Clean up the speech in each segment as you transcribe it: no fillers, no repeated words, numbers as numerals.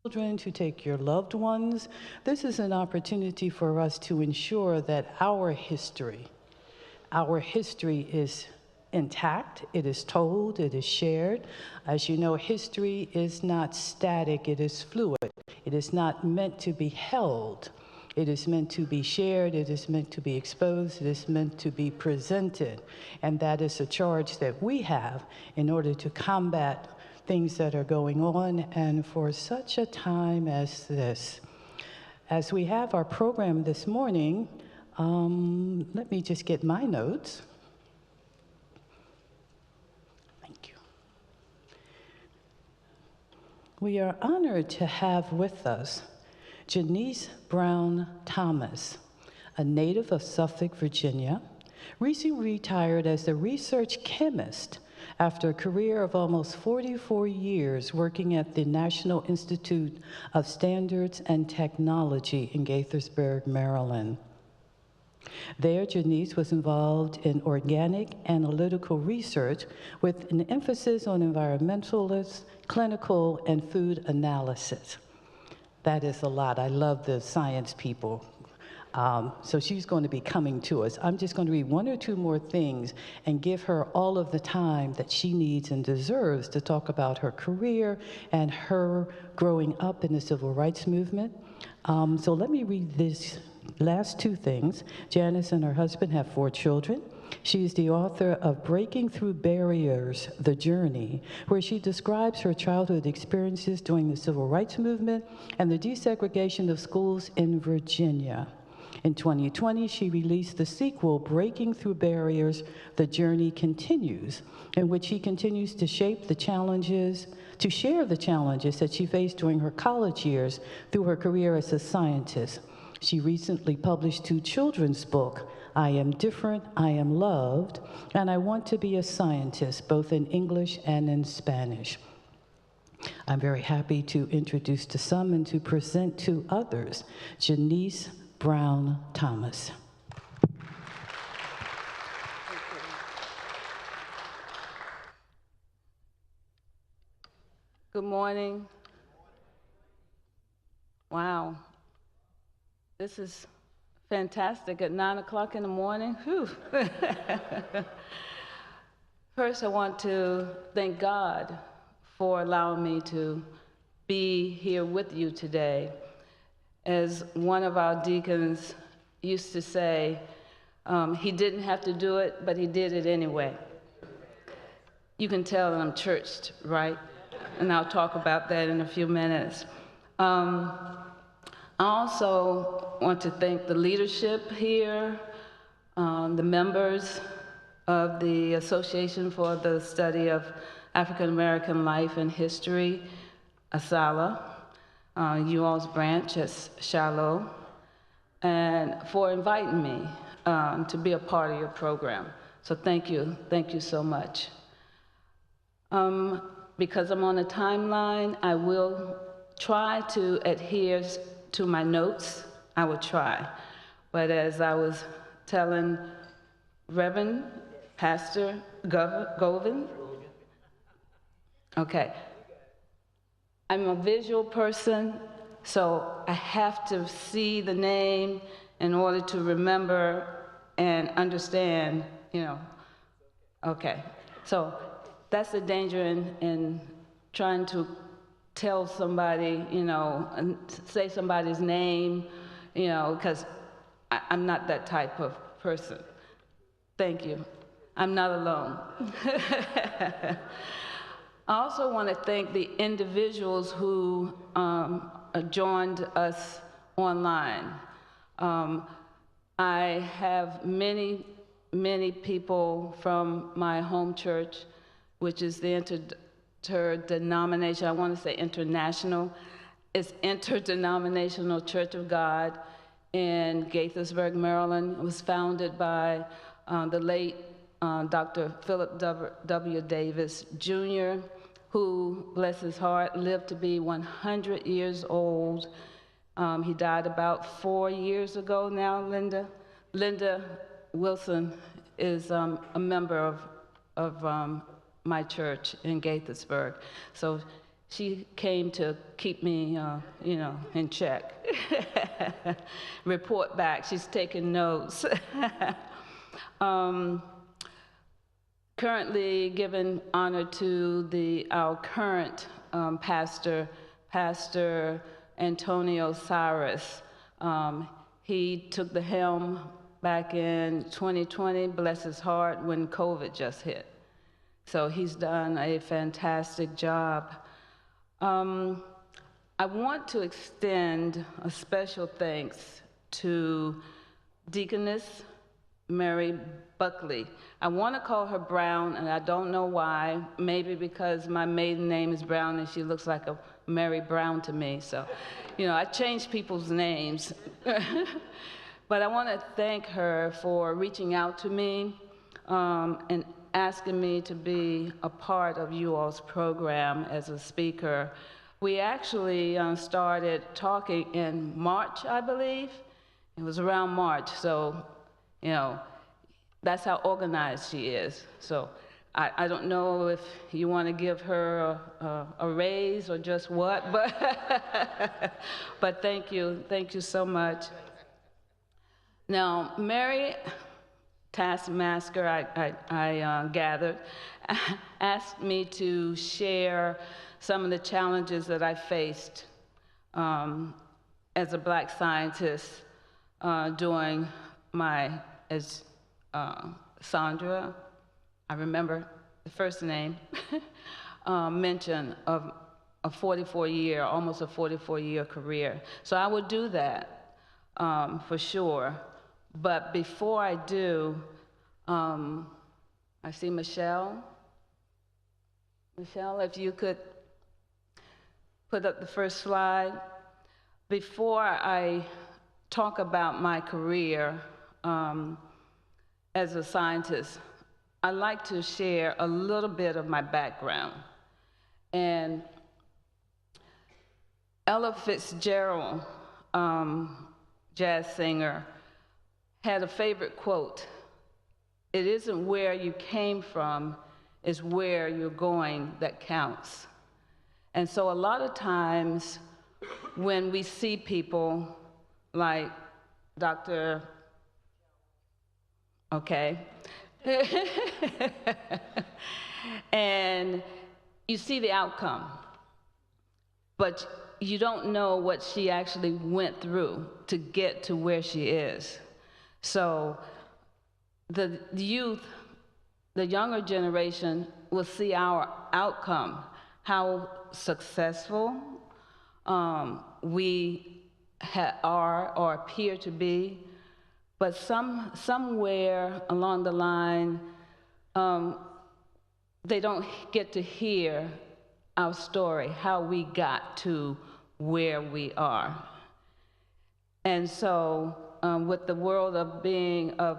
children, to take your loved ones. This is an opportunity for us to ensure that our history is intact, it is told, it is shared. As you know, history is not static, it is fluid. It is not meant to be held. It is meant to be shared, it is meant to be exposed, it is meant to be presented. And that is a charge that we have in order to combat things that are going on, and for such a time as this. As we have our program this morning, let me just get my notes. Thank you. We are honored to have with us Janice Brown Thomas, a native of Suffolk, Virginia, recently retired as a research chemist after a career of almost 44 years working at the National Institute of Standards and Technology in Gaithersburg, Maryland. There, Janice was involved in organic analytical research with an emphasis on environmentalist, clinical, and food analysis. That is a lot. I love the science people. So she's going to be coming to us. I'm just going to read one or two more things and give her all of the time that she needs and deserves to talk about her career and her growing up in the civil rights movement. So let me read these last two things. Janice and her husband have 4 children. She is the author of Breaking Through Barriers, The Journey, where she describes her childhood experiences during the civil rights movement and the desegregation of schools in Virginia. In 2020, she released the sequel, Breaking Through Barriers, The Journey Continues, in which she continues to share the challenges that she faced during her college years through her career as a scientist. She recently published 2 children's books, I Am Different, I Am Loved, and I Want to Be a Scientist, both in English and in Spanish. I'm very happy to introduce to some and to present to others, Janice Brown Thomas. Good morning. Wow. This is fantastic at 9 o'clock in the morning. Whew. First, I want to thank God for allowing me to be here with you today. As one of our deacons used to say, he didn't have to do it, but he did it anyway. You can tell that I'm churched, right? And I'll talk about that in a few minutes. I also want to thank the leadership here, the members of the Association for the Study of African American Life and History, ASALH, you all's branch at Shiloh, and for inviting me to be a part of your program. So thank you so much. Because I'm on a timeline, I will try to adhere to my notes. I will try. But as I was telling Reverend Pastor Govind, okay, I'm a visual person, so I have to see the name in order to remember and understand, Okay, so that's the danger in trying to tell somebody, and say somebody's name, because I'm not that type of person. Thank you. I'm not alone. I also want to thank the individuals who joined us online. I have many people from my home church, which is the interdenomination, I want to say international. It's Interdenominational Church of God in Gaithersburg, Maryland. It was founded by the late Dr. Philip W. Davis, Jr., who, bless his heart, lived to be 100 years old. He died about 4 years ago now, Linda. Linda Wilson is a member of my church in Gaithersburg. So she came to keep me, in check. Report back. She's taking notes. Currently giving honor to our current pastor, Pastor Antonio Cyrus. He took the helm back in 2020, bless his heart, when COVID just hit. So he's done a fantastic job. I want to extend a special thanks to Deaconess Mary Buckley. I want to call her Brown, and I don't know why. Maybe because my maiden name is Brown and she looks like a Mary Brown to me. So, I change people's names. But I want to thank her for reaching out to me and asking me to be a part of you all's program as a speaker. We actually started talking in March, I believe. It was around March, so, that's how organized she is. So I don't know if you want to give her a raise or just what, but thank you so much. Now, Mary Taskmaster, I gathered, asked me to share some of the challenges that I faced as a Black scientist during as Sandra, I remember the first name, mention of almost a 44-year career. So I would do that for sure. But before I do, I see Michelle. Michelle, if you could put up the first slide. Before I talk about my career as a scientist, I'd like to share a little bit of my background. And Ella Fitzgerald, jazz singer, had a favorite quote: "It isn't where you came from, it's where you're going that counts." And so a lot of times when we see people like Dr. Okay, and you see the outcome, but you don't know what she actually went through to get to where she is. So the youth, the younger generation, will see our outcome, how successful we are or appear to be, but somewhere along the line, they don't get to hear our story, how we got to where we are. And so with the world of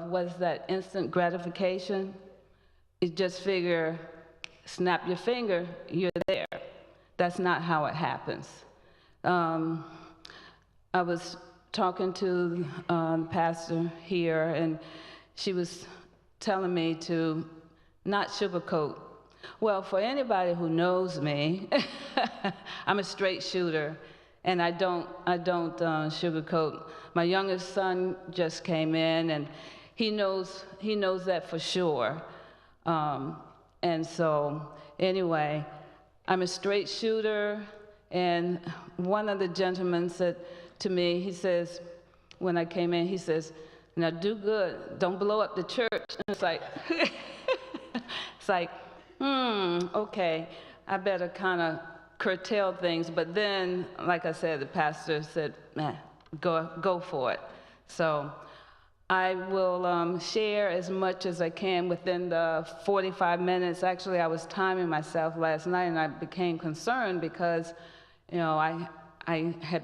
what's that, instant gratification, you just figure, snap your finger, you're there. That's not how it happens. I was talking to the pastor here, and she was telling me to not sugarcoat. Well, for anybody who knows me, I'm a straight shooter, and I don't sugarcoat. My youngest son just came in, and he knows that for sure. And so, anyway, I'm a straight shooter, and one of the gentlemen said to me, he says, when I came in, he says, "Now do good, don't blow up the church." And it's like, okay, I better kind of curtail things. But then, like I said, the pastor said, go for it. So I will share as much as I can within the 45 minutes. Actually, I was timing myself last night, and I became concerned because, I had,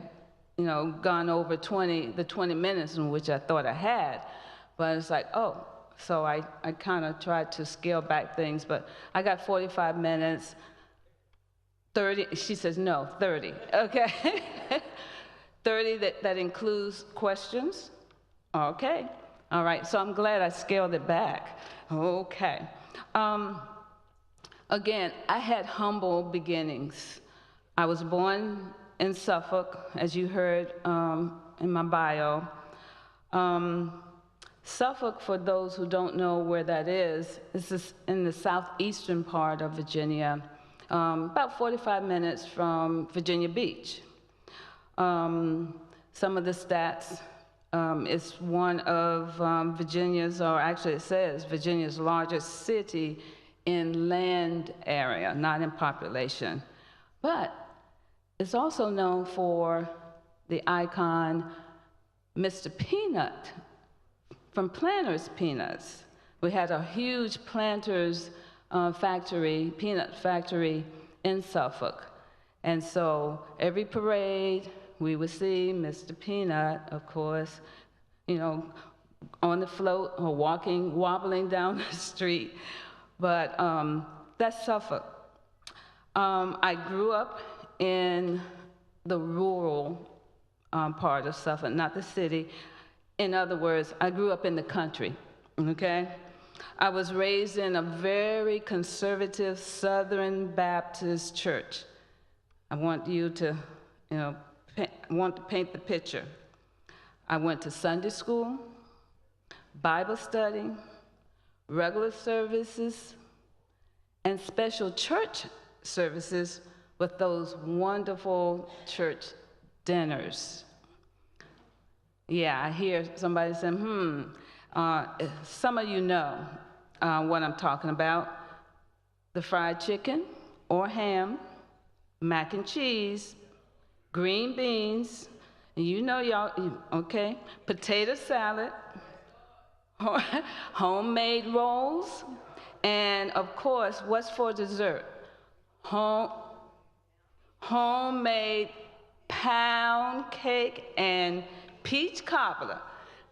gone over the 20 minutes in which I thought I had. But it's like, oh, so I kind of tried to scale back things, but I got 45 minutes, 30, she says, no, 30, okay? 30 that includes questions, okay. All right, so I'm glad I scaled it back, okay. Again, I had humble beginnings. I was born in Suffolk, as you heard in my bio. Suffolk, for those who don't know where that is in the southeastern part of Virginia, about 45 minutes from Virginia Beach. Some of the stats, it's one of Virginia's, or actually it says Virginia's largest city in land area, not in population. But it's also known for the icon Mr. Peanut from Planters Peanuts. We had a huge Planters peanut factory in Suffolk. And so every parade, we would see Mr. Peanut, of course, you know, on the float or wobbling down the street. But that's Suffolk. I grew up in the rural part of Suffolk, not the city. In other words, I grew up in the country, okay? I was raised in a very conservative Southern Baptist church. I want you to, paint the picture. I went to Sunday school, Bible study, regular services, and special church services with those wonderful church dinners. Yeah, I hear somebody saying, some of you know what I'm talking about. The fried chicken or ham, mac and cheese, green beans, and you know y'all, okay, potato salad, homemade rolls, and of course, what's for dessert? Homemade pound cake and peach cobbler.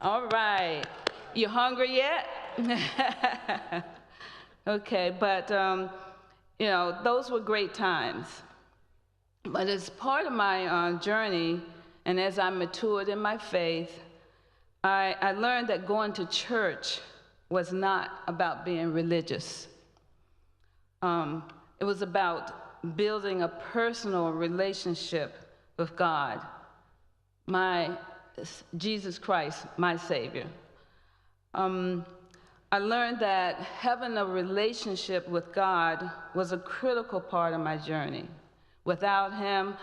All right, you hungry yet? Okay, but those were great times. But as part of my journey, and as I matured in my faith, I learned that going to church was not about being religious. It was about building a personal relationship with God, Jesus Christ, my Savior. I learned that having a relationship with God was a critical part of my journey. Without Him,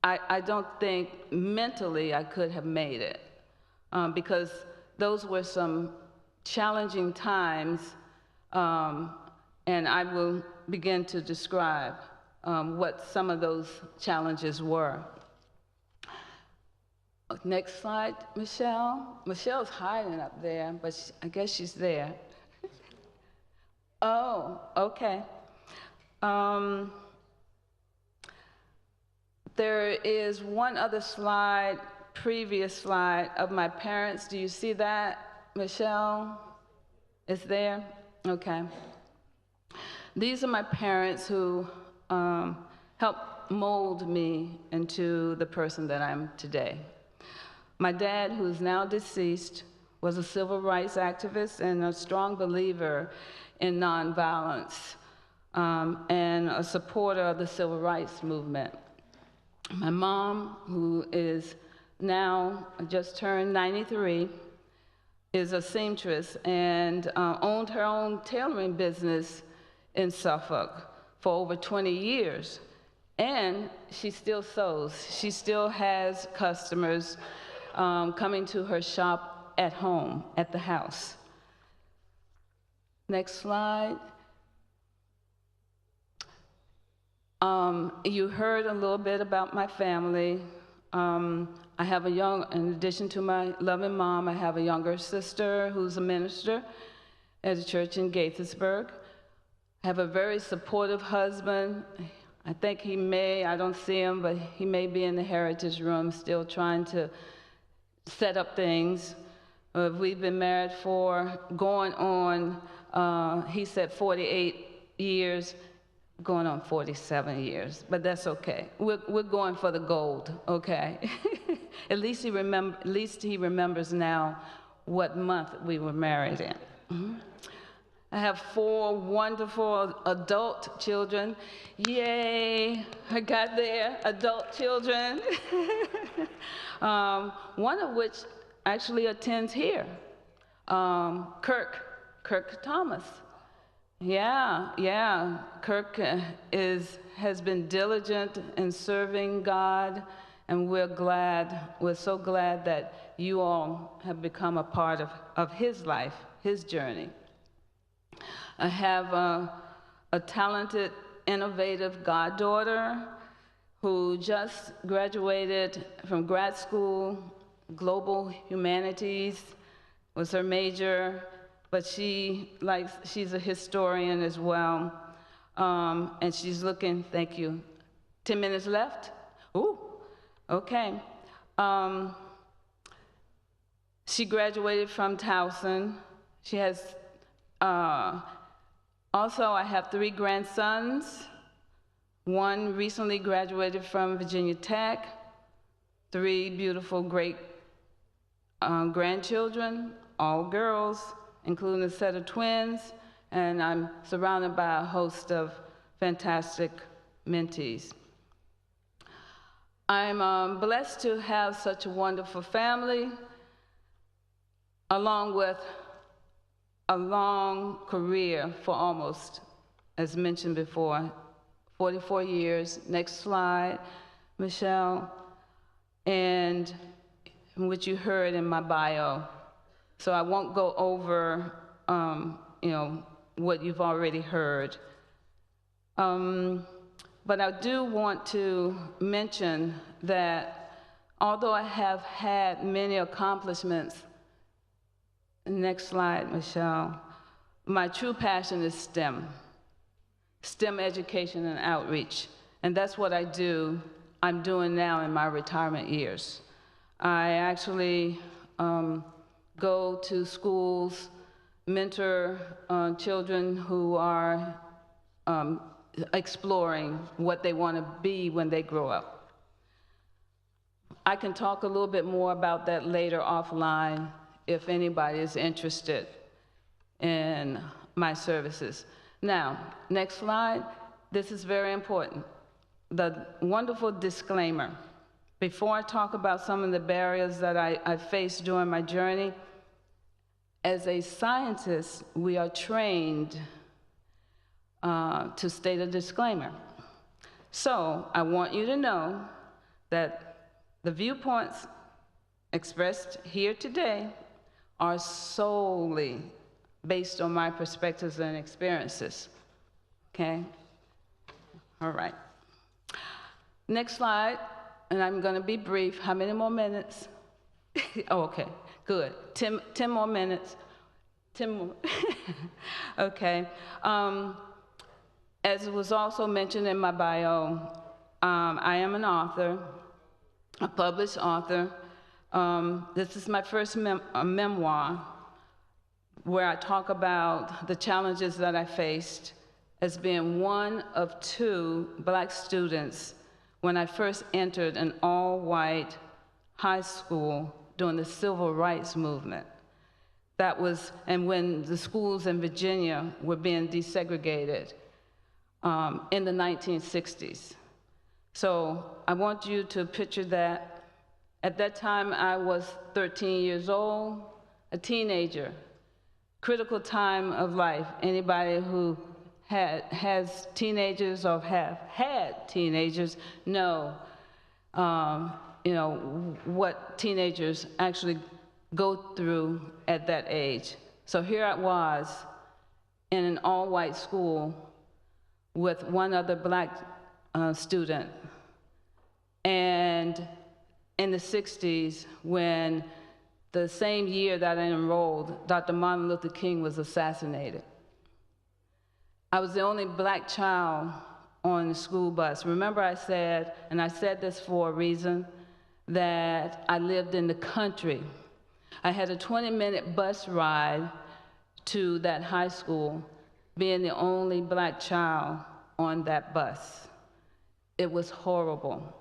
I don't think mentally I could have made it, because those were some challenging times, and I will begin to describe what some of those challenges were. Next slide, Michelle. Michelle's hiding up there, but I guess she's there. Oh, okay. There is one other slide, previous slide, of my parents. Do you see that, Michelle? It's there? Okay. These are my parents who helped mold me into the person that I am today. My dad, who is now deceased, was a civil rights activist and a strong believer in nonviolence, and a supporter of the civil rights movement. My mom, who is now just turned 93, is a seamstress and owned her own tailoring business in Suffolk for over 20 years. And she still sews. She still has customers coming to her shop at home, at the house. Next slide. You heard a little bit about my family. I have in addition to my loving mom, I have a younger sister who's a minister at a church in Gaithersburg. I have a very supportive husband. I think I don't see him, but he may be in the heritage room still trying to set up things. We've been married for going on, he said 48 years, going on 47 years, but that's okay. We're going for the gold, okay? At least he remembers now what month we were married in. Mm-hmm. I have 4 wonderful adult children. Yay, I got there, adult children. One of which actually attends here, Kirk Thomas. Yeah, Kirk has been diligent in serving God, and we're so glad that you all have become a part of his life, his journey. I have a talented, innovative goddaughter who just graduated from grad school. Global Humanities was her major, but she's a historian as well. And she's looking, thank you. 10 minutes left? Ooh, okay. She graduated from Towson. She has, also I have 3 grandsons. One recently graduated from Virginia Tech. 3 beautiful, great grandchildren, all girls, including a set of twins, and I'm surrounded by a host of fantastic mentees. I'm blessed to have such a wonderful family, along with a long career for almost, as mentioned before, 44 years. Next slide, Michelle. And which you heard in my bio. So I won't go over, what you've already heard. But I do want to mention that although I have had many accomplishments, next slide, Michelle, my true passion is STEM education and outreach. And that's what I'm doing now in my retirement years. I actually go to schools, mentor children who are exploring what they want to be when they grow up. I can talk a little bit more about that later offline if anybody is interested in my services. Now, next slide. This is very important. The wonderful disclaimer. Before I talk about some of the barriers that I faced during my journey, as a scientist, we are trained to state a disclaimer. So I want you to know that the viewpoints expressed here today are solely based on my perspectives and experiences, okay? All right. Next slide, and I'm gonna be brief. How many more minutes? Oh, okay, good. 10 more minutes. 10 more. Okay. As was also mentioned in my bio, I am an author, a published author. This is my first memoir where I talk about the challenges that I faced as being one of 2 Black students when I first entered an all-white high school during the Civil Rights Movement. That was, and when the schools in Virginia were being desegregated in the 1960s. So I want you to picture that. At that time, I was 13 years old, a teenager, critical time of life. Anybody who has teenagers or have had teenagers know, what teenagers actually go through at that age. So here I was in an all-white school with one other Black student. And in the 60s, when the same year that I enrolled, Dr. Martin Luther King was assassinated. I was the only Black child on the school bus. Remember I said, and I said this for a reason, that I lived in the country. I had a 20-minute bus ride to that high school, being the only Black child on that bus. It was horrible.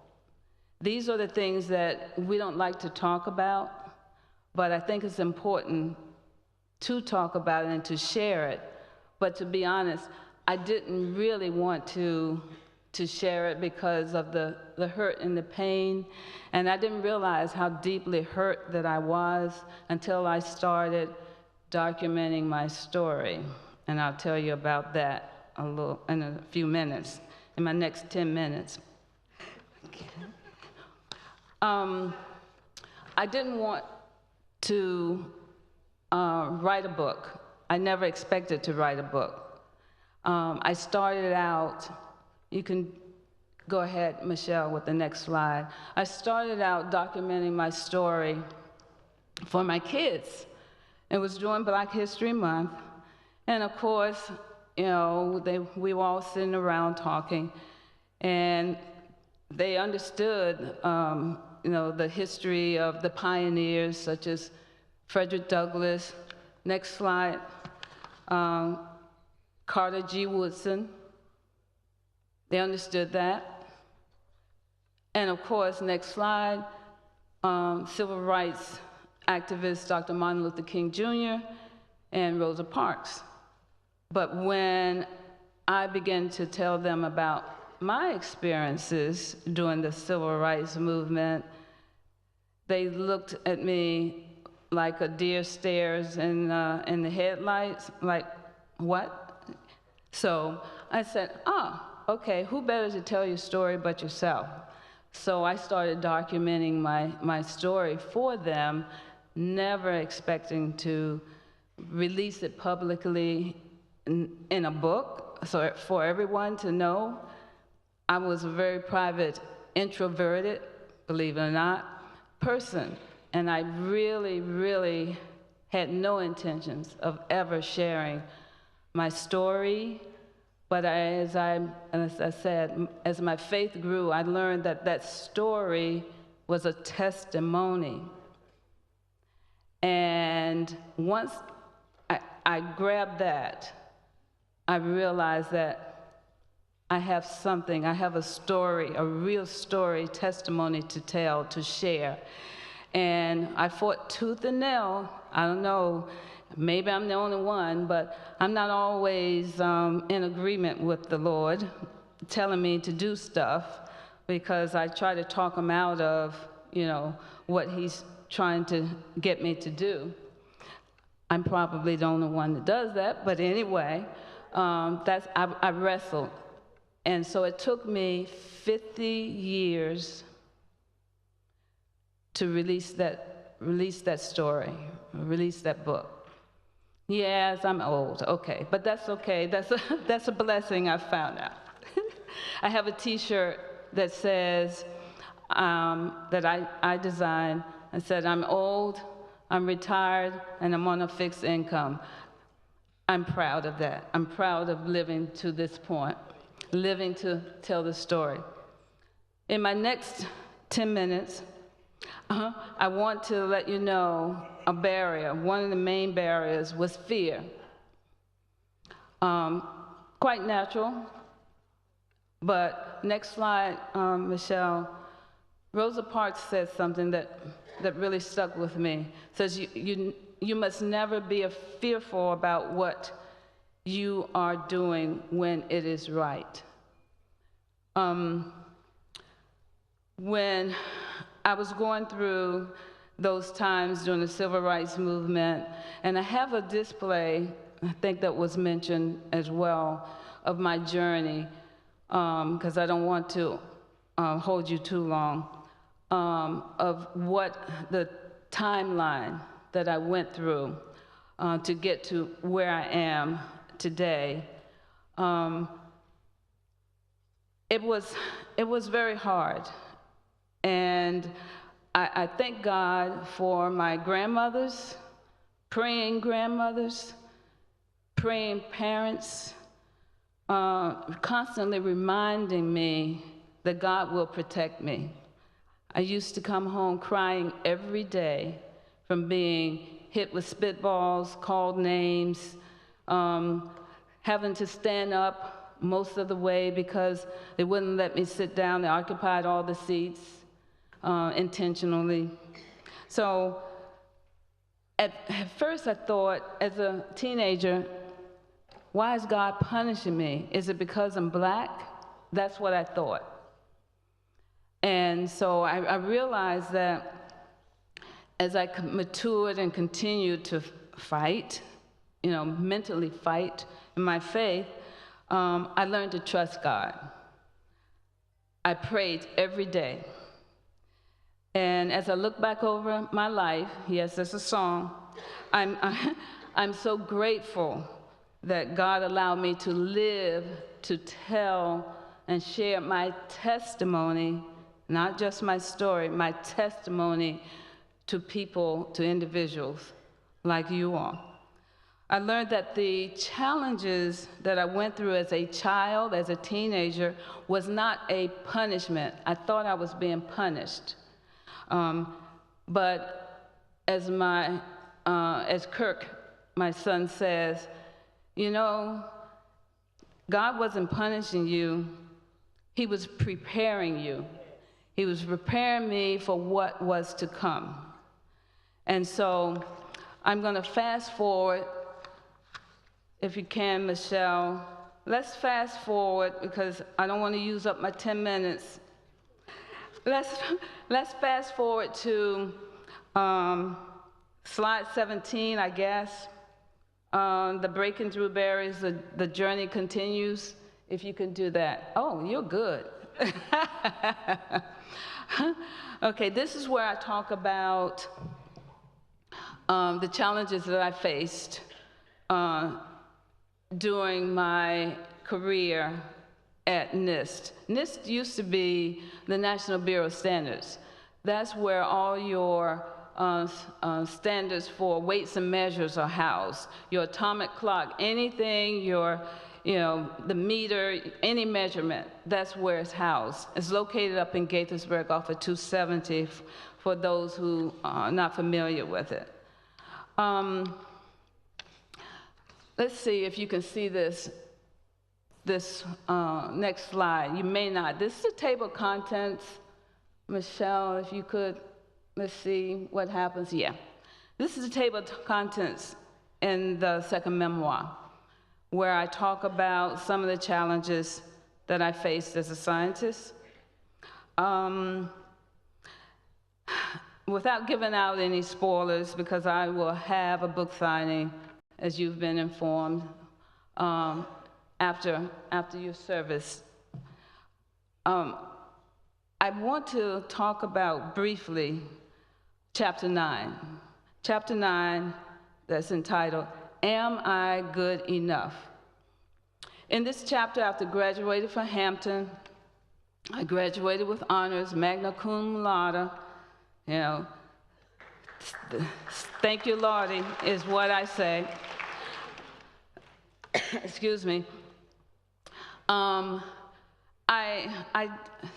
These are the things that we don't like to talk about, but I think it's important to talk about it and to share it But to be honest, I didn't really want to share it because of the hurt and the pain. And I didn't realize how deeply hurt that I was until I started documenting my story. And I'll tell you about that in a few minutes, in my next 10 minutes. I didn't want to write a book. I never expected to write a book. I started out, you can go ahead, Michelle, with the next slide. I started out documenting my story for my kids. It was during Black History Month. And of course, you know, we were all sitting around talking, and they understood, you know, the history of the pioneers such as Frederick Douglass. Next slide. Carter G. Woodson. They understood that. And of course, next slide, civil rights activist Dr. Martin Luther King Jr. and Rosa Parks. But when I began to tell them about my experiences during the civil rights movement, they looked at me like a deer stares in the headlights, like, what? So I said, okay, who better to tell your story but yourself? So I started documenting my story for them, never expecting to release it publicly in a book, so for everyone to know. I was a very private, introverted, believe it or not, person. And I really, really had no intentions of ever sharing my story. But as I said, as my faith grew, I learned that that story was a testimony. And once I grabbed that, I realized that I have something, I have a story, a real story, testimony to tell, to share. And I fought tooth and nail. I don't know, maybe I'm the only one, but I'm not always in agreement with the Lord telling me to do stuff, because I try to talk him out of, you know, what he's trying to get me to do. I'm probably the only one that does that, but anyway, I wrestled. And so it took me 50 years to release that story, release that book. Yes, I'm old, okay, but that's okay. That's a blessing, I found out. I have a T-shirt that says, that I designed, and said, I'm old, I'm retired, and I'm on a fixed income. I'm proud of that. I'm proud of living to this point, living to tell the story. In my next 10 minutes, I want to let you know a barrier. One of the main barriers was fear. Quite natural, but next slide, Michelle. Rosa Parks said something that really stuck with me. Says you must never be fearful about what you are doing when it is right. When I was going through those times during the civil rights movement, and I have a display, I think that was mentioned as well, of my journey, because I don't want to hold you too long, of what the timeline that I went through to get to where I am today. It was very hard, and I thank God for my grandmothers, praying parents, constantly reminding me that God will protect me. I used to come home crying every day from being hit with spitballs, called names, having to stand up most of the way because they wouldn't let me sit down. They occupied all the seats intentionally. So at first I thought, as a teenager, Why is God punishing me? Is it because I'm black? That's what I thought. And so I realized that as I matured and continued to fight, mentally fight in my faith, I learned to trust God. I prayed every day. And as I look back over my life, yes, there's a song, I'm so grateful that God allowed me to live, to tell and share my testimony, not just my story, my testimony to people, to individuals like you all. I learned that the challenges that I went through as a child, as a teenager, was not a punishment. I thought I was being punished. But as Kirk, my son, says, God wasn't punishing you, He was preparing you. He was preparing me for what was to come. And so I'm going to fast forward, if you can, Michelle. Let's fast forward because I don't want to use up my 10 minutes. Let's fast forward to slide 17, I guess. The breaking through barriers, the journey continues. If you can do that. Oh, you're good. Okay, this is where I talk about the challenges that I faced during my career at NIST. NIST used to be the National Bureau of Standards. That's where all your standards for weights and measures are housed. Your atomic clock, anything, the meter, any measurement, that's where it's housed. It's located up in Gaithersburg off of 270 for those who are not familiar with it. Let's see if you can see this next slide. You may not. This is a table of contents. Michelle, if you could, let's see what happens. Yeah. This is a table of contents in the second memoir, where I talk about some of the challenges that I faced as a scientist. Without giving out any spoilers, because I will have a book signing, as you've been informed, after your service. I want to talk about briefly chapter 9. Chapter 9 that's entitled, Am I Good Enough? In this chapter, after graduating from Hampton, I graduated with honors, magna cum laude. Thank you, Lordy, is what I say. Excuse me. I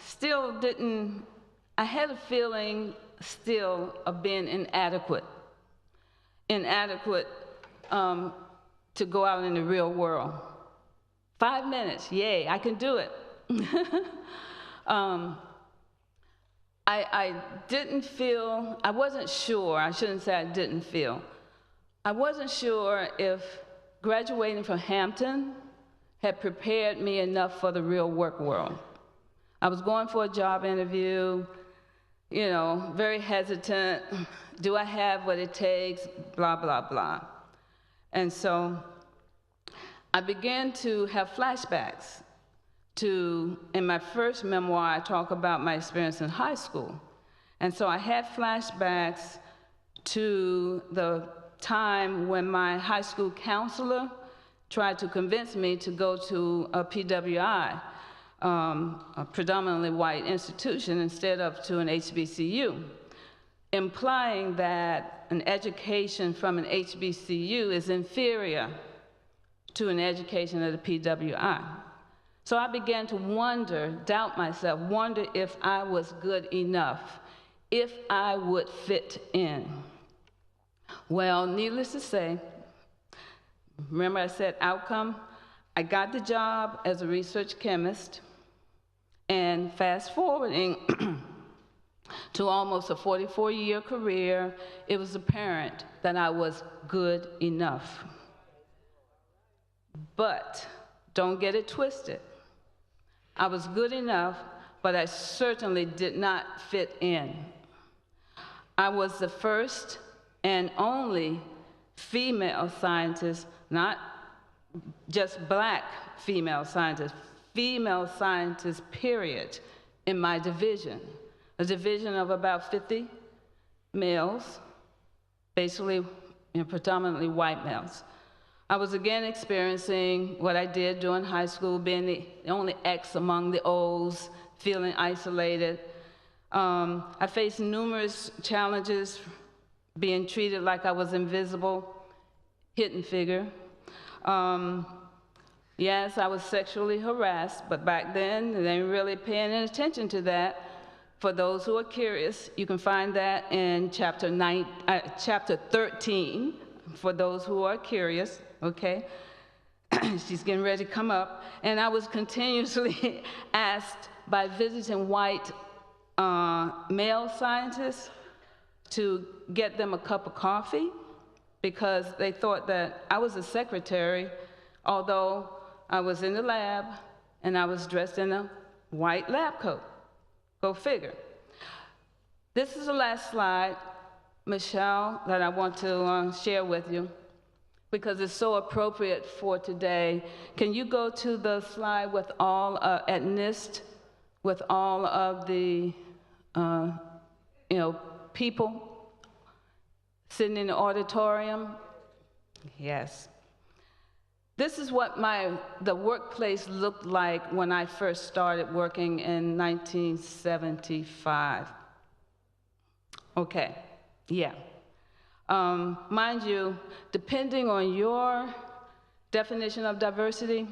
still didn't, I had a feeling still of being inadequate to go out in the real world. 5 minutes, yay, I can do it. I didn't feel, I wasn't sure, I shouldn't say I didn't feel. I wasn't sure if graduating from Hampton had prepared me enough for the real work world. I was going for a job interview, very hesitant. Do I have what it takes? Blah, blah, blah. And so I began to have flashbacks in my first memoir, I talk about my experience in high school. And so I had flashbacks to the time when my high school counselor tried to convince me to go to a PWI, a predominantly white institution, instead of to an HBCU, implying that an education from an HBCU is inferior to an education at a PWI. So I began to wonder, doubt myself, wonder if I was good enough, if I would fit in. Well, needless to say, remember I said outcome? I got the job as a research chemist, and fast forwarding to almost a 44-year career, it was apparent that I was good enough. But don't get it twisted. I was good enough, but I certainly did not fit in. I was the first and only female scientist, not just black female scientist, period, in my division. A division of about 50 males, basically predominantly white males. I was again experiencing what I did during high school, being the only X among the O's, feeling isolated. I faced numerous challenges, being treated like I was invisible, hidden figure. Yes, I was sexually harassed, but back then, they didn't really paying any attention to that. For those who are curious, you can find that in chapter 13, for those who are curious, okay? She's getting ready to come up. And I was continuously asked by visiting white male scientists to get them a cup of coffee because they thought that I was a secretary, although I was in the lab and I was dressed in a white lab coat. Go figure. This is the last slide, Michelle, that I want to share with you because it's so appropriate for today. Can you go to the slide with all, at NIST, with all of the, people sitting in the auditorium? Yes. This is what the workplace looked like when I first started working in 1975. Okay, yeah. Mind you, depending on your definition of diversity,